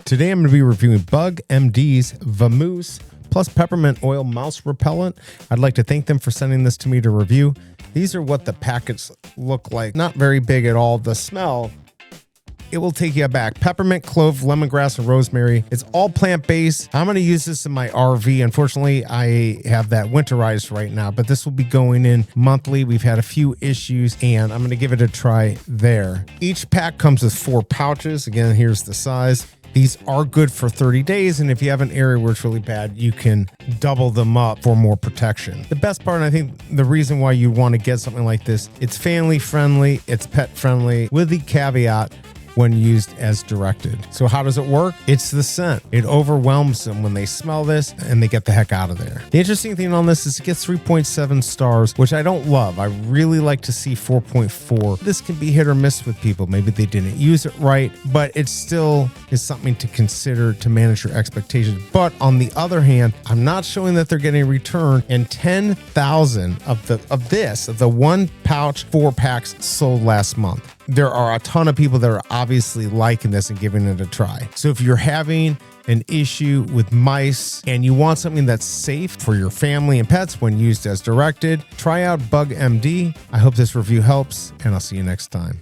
Today I'm going to be reviewing BUGMD's VAMOOSE plus Peppermint Oil Mouse Repellent. I'd like to thank them for sending this to me to review. These are what the packets look like. Not very big at all. The smell, it will take you aback. Peppermint, clove, lemongrass, and rosemary. It's all plant-based. I'm going to use this in my RV. Unfortunately, I have that winterized right now, but this will be going in monthly. We've had a few issues, and I'm going to give it a try there. Each pack comes with 4 pouches. Again, here's the size. These are good for 30 days, and if you have an area where it's really bad, you can double them up for more protection. The best part, and I think the reason why you want to get something like this, it's family friendly, it's pet friendly, with the caveat when used as directed. So how does it work? It's the scent. It overwhelms them when they smell this and they get the heck out of there. The interesting thing on this is it gets 3.7 stars, which I don't love. I really like to see 4.4. This can be hit or miss with people. Maybe they didn't use it right, but it still is something to consider to manage your expectations. But on the other hand, I'm not showing that they're getting a return, and 10,000 of the 1 pouch 4 packs sold last month. There are a ton of people that are obviously liking this and giving it a try. So if you're having an issue with mice and you want something that's safe for your family and pets when used as directed, try out BUGMD. I hope this review helps, and I'll see you next time.